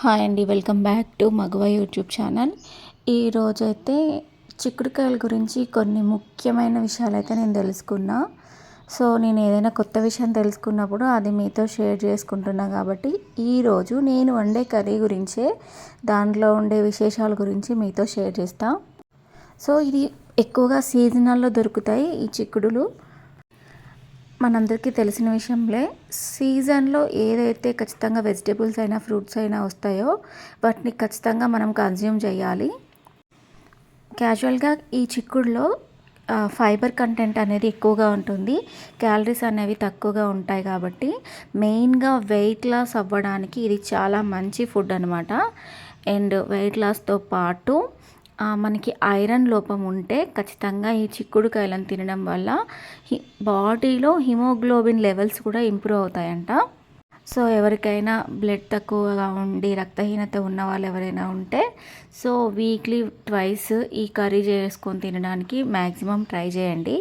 Hi అండి, welcome back to మగవ YouTube channel. ఈరోజైతే చిక్కుడుకాయల గురించి కొన్ని ముఖ్యమైన విషయాలు అయితే నేను తెలుసుకున్నా. సో నేను ఏదైనా కొత్త విషయం తెలుసుకున్నప్పుడు అది మీతో షేర్ చేసుకుంటున్నా. కాబట్టి ఈరోజు నేను వండే కర్రీ గురించే, దాంట్లో ఉండే విశేషాల గురించి మీతో షేర్ చేస్తా. సో ఇది ఎక్కువగా సీజనల్లో దొరుకుతాయి ఈ చిక్కుడులు. మనందరికీ తెలిసిన విషయంలే, సీజన్లో ఏదైతే ఖచ్చితంగా వెజిటేబుల్స్ అయినా ఫ్రూట్స్ అయినా వస్తాయో వాటిని ఖచ్చితంగా మనం కన్జ్యూమ్ చేయాలి. క్యాజువల్గా ఈ చిక్కుడులో ఫైబర్ కంటెంట్ అనేది ఎక్కువగా ఉంటుంది, క్యాలరీస్ అనేవి తక్కువగా ఉంటాయి. కాబట్టి మెయిన్గా వెయిట్ లాస్ అవ్వడానికి ఇది చాలా మంచి ఫుడ్ అనమాట. అండ్ వెయిట్ లాస్తో పాటు మనకి ఐరన్ లోపం ఉంటే ఖచ్చితంగా ఈ చిక్కుడుకాయలను తినడం వల్ల బాడీలో హిమోగ్లోబిన్ లెవెల్స్ కూడా ఇంప్రూవ్ అవుతాయంట. సో ఎవరికైనా బ్లడ్ తక్కువగా ఉండి రక్తహీనత ఉన్న వాళ్ళు ఎవరైనా ఉంటే సో వీక్లీ ట్వైస్ ఈ కర్రీ చేసుకొని తినడానికి మ్యాక్సిమం ట్రై చేయండి.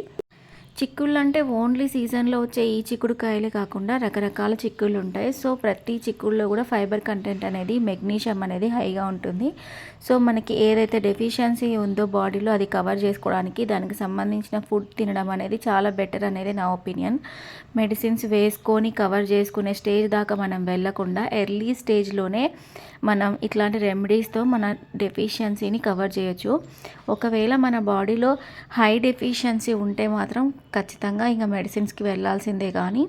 చిక్కుళ్ళు అంటే ఓన్లీ సీజన్లో వచ్చే ఈ చిక్కుడుకాయలే కాకుండా రకరకాల చిక్కుళ్ళు ఉంటాయి. సో ప్రతి చిక్కుళ్ళలో కూడా ఫైబర్ కంటెంట్ అనేది, మెగ్నీషియం అనేది హైగా ఉంటుంది. సో మనకి ఏదైతే డెఫిషియన్సీ ఉందో బాడీలో అది కవర్ చేసుకోవడానికి దానికి సంబంధించిన ఫుడ్ తినడం అనేది చాలా బెటర్ అనేది నా ఒపీనియన్. మెడిసిన్స్ వేసుకొని కవర్ చేసుకునే స్టేజ్ దాకా మనం వెళ్ళకుండా ఎర్లీ స్టేజ్లోనే మనం ఇట్లాంటి రెమెడీస్తో మన డెఫిషియన్సీని కవర్ చేయొచ్చు. ఒకవేళ మన బాడీలో హై డెఫిషియన్సీ ఉంటే మాత్రం ఖచ్చితంగా ఇంకా మెడిసిన్స్కి వెళ్ళాల్సిందే. కానీ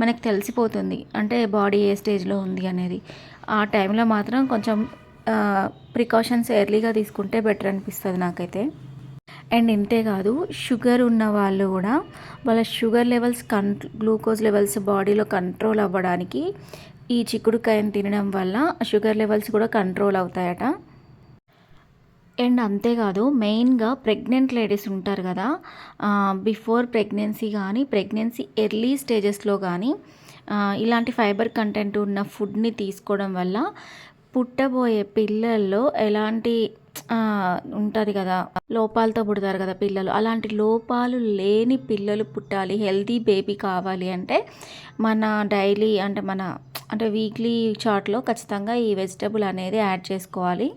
మనకు తెలిసిపోతుంది అంటే బాడీ ఏ స్టేజ్లో ఉంది అనేది. ఆ టైంలో మాత్రం కొంచెం ప్రికాషన్స్ ఎర్లీగా తీసుకుంటే బెటర్ అనిపిస్తుంది నాకైతే. అండ్ ఇంతే కాదు, షుగర్ ఉన్న వాళ్ళు కూడా వాళ్ళ షుగర్ లెవెల్స్ గ్లూకోజ్ లెవెల్స్ బాడీలో కంట్రోల్ అవ్వడానికి ఈ చిక్కుడుకాయను తినడం వల్ల షుగర్ లెవెల్స్ కూడా కంట్రోల్ అవుతాయట. అండ్ అంతేకాదు, మెయిన్గా ప్రెగ్నెంట్ లేడీస్ ఉంటారు కదా, బిఫోర్ ప్రెగ్నెన్సీ కానీ ప్రెగ్నెన్సీ ఎర్లీ స్టేజెస్లో కానీ ఇలాంటి ఫైబర్ కంటెంట్ ఉన్న ఫుడ్ని తీసుకోవడం వల్ల పుట్టబోయే పిల్లల్లో ఎలాంటి ఉంటుంది కదా, లోపాలతో పుడతారు కదా పిల్లలు, అలాంటి లోపాలు లేని పిల్లలు పుట్టాలి, హెల్తీ బేబీ కావాలి అంటే మన డైలీ అంటే వీక్లీ చార్ట్లో ఖచ్చితంగా ఈ వెజిటబుల్ అనేది యాడ్ చేసుకోవాలి.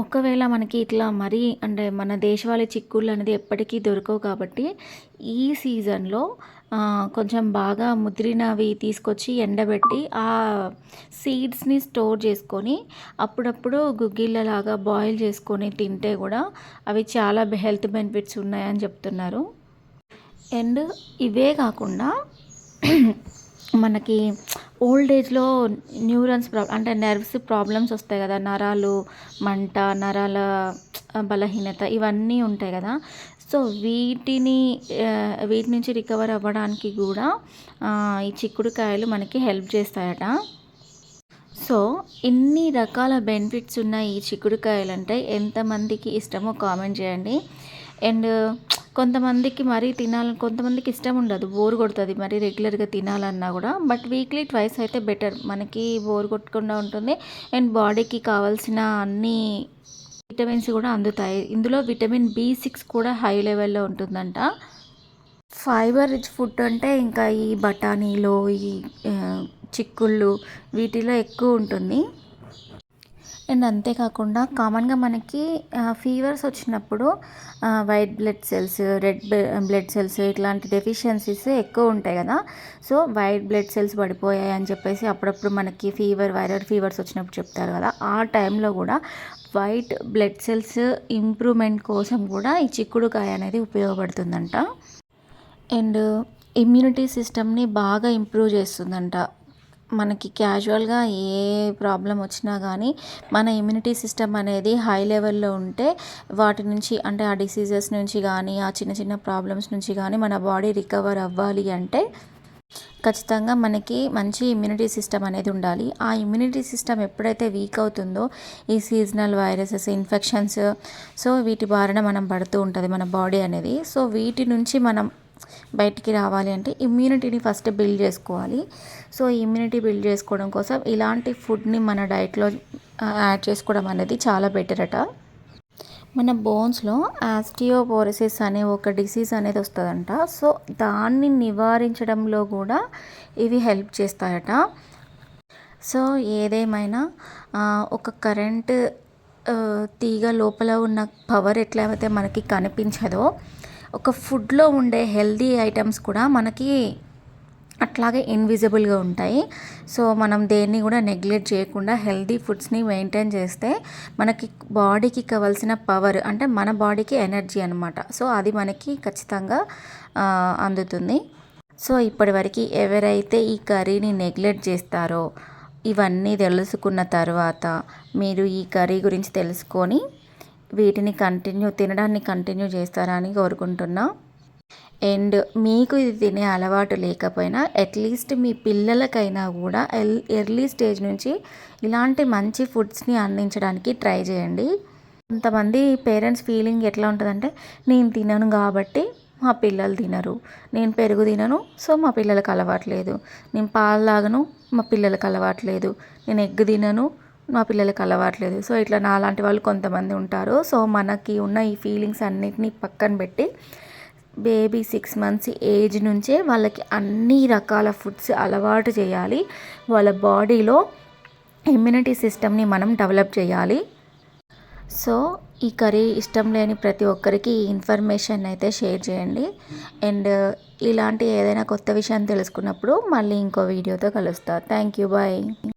ఒకవేళ మనకి ఇట్లా మరీ అంటే మన దేశవాళీ చిక్కుళ్ళు అనేది ఎప్పటికీ దొరకవు. కాబట్టి ఈ సీజన్లో కొంచెం బాగా ముదిరినవి తీసుకొచ్చి ఎండబెట్టి ఆ సీడ్స్ని స్టోర్ చేసుకొని అప్పుడప్పుడు గుగ్గిళ్ళలాగా బాయిల్ చేసుకొని తింటే కూడా అవి చాలా హెల్త్ బెనిఫిట్స్ ఉన్నాయని చెప్తున్నారు. అండ్ ఇవే కాకుండా మనకి ఓల్డ్ ఏజ్లో న్యూరన్స్ అంటే నర్వ్స్ ప్రాబ్లమ్స్ వస్తాయి కదా, నరాలు మంట, నరాల బలహీనత ఇవన్నీ ఉంటాయి కదా. సో వీటి నుంచి రికవర్ అవ్వడానికి కూడా ఈ చిక్కుడుకాయలు మనకి హెల్ప్ చేస్తాయట. సో ఇన్ని రకాల బెనిఫిట్స్ ఉన్న ఈ చిక్కుడుకాయలు అంటే ఎంతమందికి ఇష్టమో కామెంట్ చేయండి. అండ్ కొంతమందికి మరీ కొంతమందికి ఇష్టం ఉండదు, బోర్ కొడుతుంది మరి రెగ్యులర్గా తినాలన్నా కూడా. బట్ వీక్లీ ట్వైస్ అయితే బెటర్, మనకి బోర్ కొట్టకుండా ఉంటుంది. అండ్ బాడీకి కావాల్సిన అన్ని విటమిన్స్ కూడా అందుతాయి. ఇందులో విటమిన్ B6 కూడా హై లెవెల్లో ఉంటుందంట. ఫైబర్ రిచ్ ఫుడ్ అంటే ఇంకా ఈ బఠానీలో ఈ చిక్కుళ్ళు వీటిలో ఎక్కువ ఉంటుంది. అండ్ అంతేకాకుండా కామన్గా మనకి ఫీవర్స్ వచ్చినప్పుడు white blood cells, red blood cells ఇట్లాంటి డెఫిషియన్సీస్ ఎక్కువ ఉంటాయి కదా. సో వైట్ బ్లడ్ సెల్స్ పడిపోయాయి అని చెప్పేసి అప్పుడప్పుడు మనకి వైరల్ ఫీవర్స్ వచ్చినప్పుడు చెప్తారు కదా, ఆ టైంలో కూడా వైట్ బ్లడ్ సెల్స్ ఇంప్రూవ్మెంట్ కోసం కూడా ఈ చిక్కుడుకాయ అనేది ఉపయోగపడుతుందంట. అండ్ ఇమ్యూనిటీ సిస్టమ్ని బాగా ఇంప్రూవ్ చేస్తుందంట. మనకి క్యాజువల్గా ఏ ప్రాబ్లం వచ్చినా కానీ మన ఇమ్యూనిటీ సిస్టమ్ అనేది హై లెవెల్లో ఉంటే వాటి నుంచి అంటే ఆ డిసీజెస్ నుంచి కానీ ఆ చిన్న చిన్న ప్రాబ్లమ్స్ నుంచి కానీ మన బాడీ రికవర్ అవ్వాలి అంటే ఖచ్చితంగా మనకి మంచి ఇమ్యూనిటీ సిస్టమ్ అనేది ఉండాలి. ఆ ఇమ్యూనిటీ సిస్టమ్ ఎప్పుడైతే వీక్ అవుతుందో ఈ సీజనల్ వైరసెస్, ఇన్ఫెక్షన్స్, సో వీటి బారిన మనం పడుతూ ఉంటుంది మన బాడీ అనేది. సో వీటి నుంచి మనం బయటికి రావాలి అంటే ఇమ్యూనిటీని ఫస్ట్ బిల్డ్ చేసుకోవాలి. సో ఇమ్యూనిటీ బిల్డ్ చేసుకోవడం కోసం ఇలాంటి ఫుడ్ని మన డైట్లో యాడ్ చేసుకోవడం అనేది చాలా బెటర్ అట. మన బోన్స్లో ఆస్టియోపోరోసిస్ అనే ఒక డిసీజ్ అనేది వస్తుందంట. సో దాన్ని నివారించడంలో కూడా ఇవి హెల్ప్ చేస్తాయట. సో ఏదేమైనా ఒక కరెంట్ తీగ లోపల ఉన్న పవర్ ఎట్లయితే మనకి కనిపించదో, ఒక ఫుడ్లో ఉండే హెల్దీ ఐటమ్స్ కూడా మనకి అట్లాగే ఇన్విజిబుల్గా ఉంటాయి. సో మనం దేన్ని కూడా నెగ్లెక్ట్ చేయకుండా హెల్దీ ఫుడ్స్ని మెయింటైన్ చేస్తే మనకి బాడీకి కావాల్సిన పవర్, అంటే మన బాడీకి ఎనర్జీ అనమాట. సో అది మనకి ఖచ్చితంగా అందుతుంది. సో ఇప్పటివరకు ఎవరైతే ఈ కర్రీని నెగ్లెక్ట్ చేస్తారో, ఇవన్నీ తెలుసుకున్న తర్వాత మీరు ఈ కర్రీ గురించి తెలుసుకొని వీటిని తినడాన్ని కంటిన్యూ చేస్తారని కోరుకుంటున్నా. అండ్ మీకు ఇది తినే అలవాటు లేకపోయినా అట్లీస్ట్ మీ పిల్లలకైనా కూడా ఎర్లీ స్టేజ్ నుంచి ఇలాంటి మంచి ఫుడ్స్ని అందించడానికి ట్రై చేయండి. కొంతమంది పేరెంట్స్ ఫీలింగ్ ఎట్లా ఉంటుందంటే, నేను తినను కాబట్టి మా పిల్లలు తినరు, నేను పెరుగు తినను సో మా పిల్లలకు అలవాట్లేదు, నేను పాలు తాగను మా పిల్లలకు అలవాట్లేదు, నేను ఎగ్ తినను మా పిల్లలకు అలవాట్లేదు. సో ఇట్లా నాలాంటి వాళ్ళు కొంతమంది ఉంటారు. సో మనకి ఉన్న ఈ ఫీలింగ్స్ అన్నిటినీ పక్కన పెట్టి బేబీ 6 months ఏజ్ నుంచే వాళ్ళకి అన్ని రకాల ఫుడ్స్ అలవాటు చేయాలి. వాళ్ళ బాడీలో ఇమ్యూనిటీ సిస్టమ్ని మనం డెవలప్ చేయాలి. సో ఈ కర్రీ ఇష్టం లేని ప్రతి ఒక్కరికి ఈ ఇన్ఫర్మేషన్ అయితే షేర్ చేయండి. అండ్ ఇలాంటి ఏదైనా కొత్త విషయం తెలుసుకున్నప్పుడు మళ్ళీ ఇంకో వీడియోతో కలుస్తా. Thank you, bye.